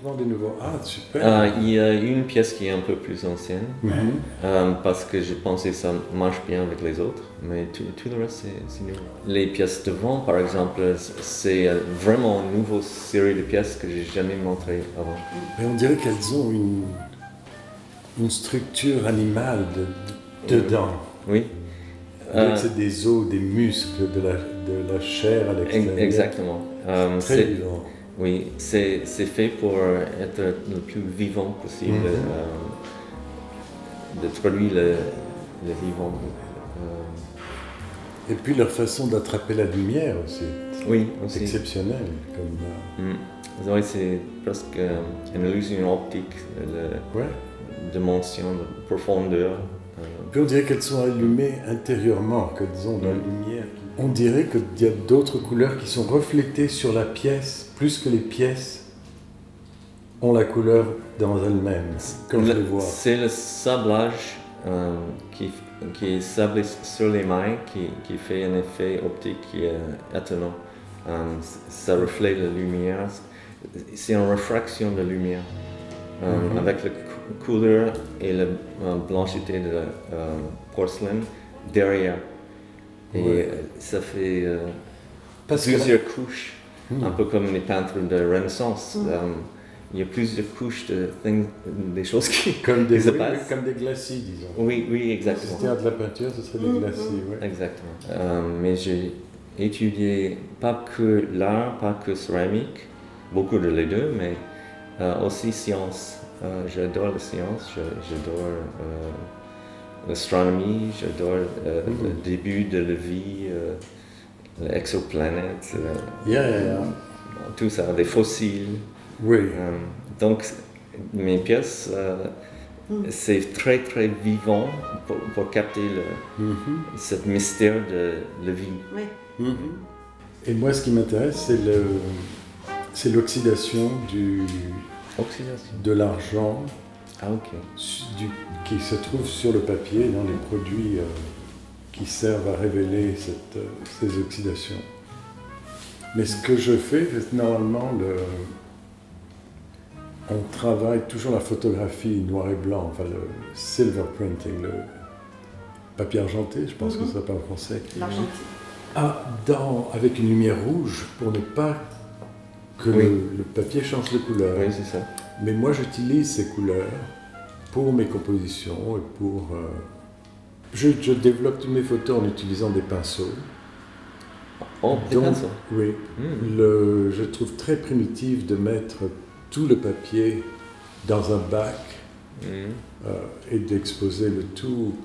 complètement des nouveaux. Ah, super. Il y a une pièce qui est un peu plus ancienne, parce que j'ai pensé que ça marche bien avec les autres, mais tout le reste c'est nouveau. Les pièces devant, par exemple, c'est vraiment une nouvelle série de pièces que j'ai jamais montré avant. Mais on dirait qu'elles ont une structure animale dedans. Oui. C'est des os, des muscles, de la chair à l'extérieur. Exactement. Très vivant. Oui, c'est fait pour être le plus vivant possible, de traduire le vivant. Et puis leur façon d'attraper la lumière aussi. Oui, aussi. Exceptionnelle. Oui, c'est presque une illusion optique, la dimension, la profondeur. Puis on dirait qu'elles sont allumées intérieurement, qu'elles ont de la lumière. On dirait qu'il y a d'autres couleurs qui sont reflétées sur la pièce, plus que les pièces ont la couleur dans elles-mêmes, quand je les vois. C'est le sablage qui est sablé sur les mains qui fait un effet optique qui est étonnant. Ça reflète la lumière. C'est une réfraction de lumière. Avec la couleur et la blanchité de la porcelaine derrière. Et ça fait plusieurs couches, un peu comme les peintres de Renaissance. Il y a plusieurs couches des choses qui se passent. Comme des glacis, disons. Oui, exactement. Si c'était de la peinture, ce serait des glacis, oui. Exactement. Mais j'ai étudié pas que l'art, pas que céramique, beaucoup de les deux, mais aussi science. J'adore la science, j'adore l'astronomie, j'adore le début de la vie, l'exoplanète, tout ça, des fossiles. Oui. Donc mes pièces, c'est très très vivant pour capter ce mystère de la vie. Oui. Et moi, ce qui m'intéresse, c'est l'oxydation de l'argent qui se trouve sur le papier dans les produits qui servent à révéler ces oxydations. Mais ce que je fais, normalement, on travaille toujours la photographie noir et blanc, enfin le silver printing, le papier argenté, je pense que ça s'appelle en français. L'argenté. Avec une lumière rouge pour ne pas que le papier change de couleur. Oui, c'est ça. Mais moi, j'utilise ces couleurs pour mes compositions et pour... Je développe toutes mes photos en utilisant des pinceaux. Oh, des pinceaux. Oui. Je trouve très primitif de mettre tout le papier dans un bac et d'exposer le tout.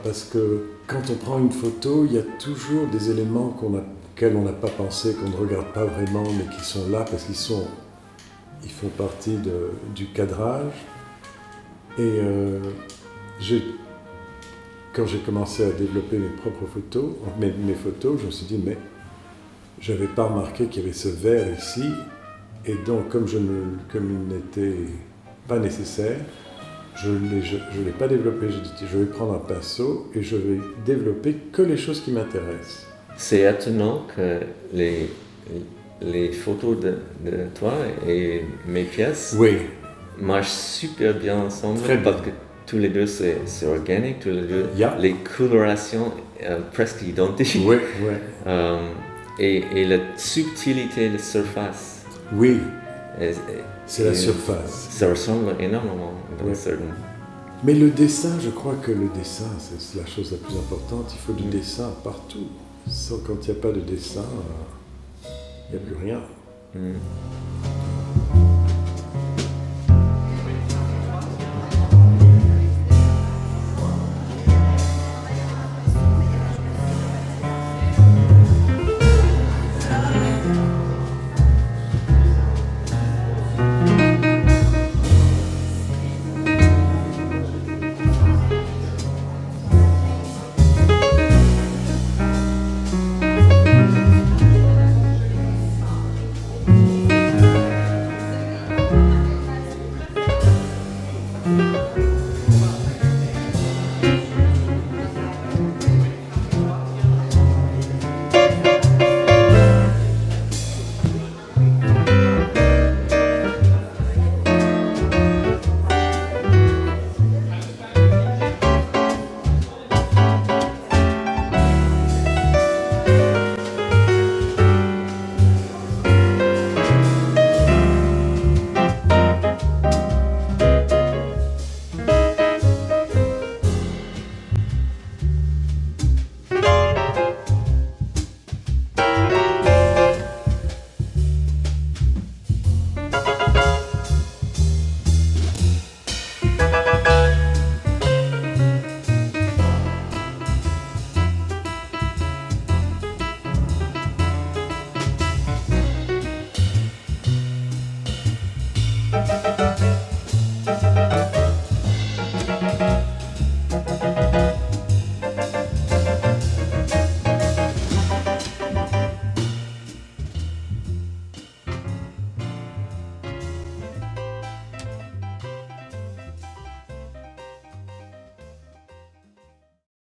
Parce que quand on prend une photo, il y a toujours des éléments auxquels on n'a pas pensé, qu'on ne regarde pas vraiment, mais qui sont là parce ils font partie du cadrage. Et quand j'ai commencé à développer mes propres photos, mes photos, je me suis dit, mais je n'avais pas remarqué qu'il y avait ce vert ici. Et donc, comme il n'était pas nécessaire, je ne l'ai pas développé. J'ai dit, je vais prendre un pinceau et je vais développer que les choses qui m'intéressent. C'est étonnant que les photos de toi et mes pièces marchent super bien ensemble. Parce que tous les deux, c'est organique, tous les deux, les colorations presque identiques. Oui. Et la subtilité de la surface. Oui, c'est la surface. Ça ressemble énormément dans certaines. Mais le dessin, je crois que le dessin, c'est la chose la plus importante. Il faut du dessin partout. Quand il n'y a pas de dessin, il n'y a plus rien.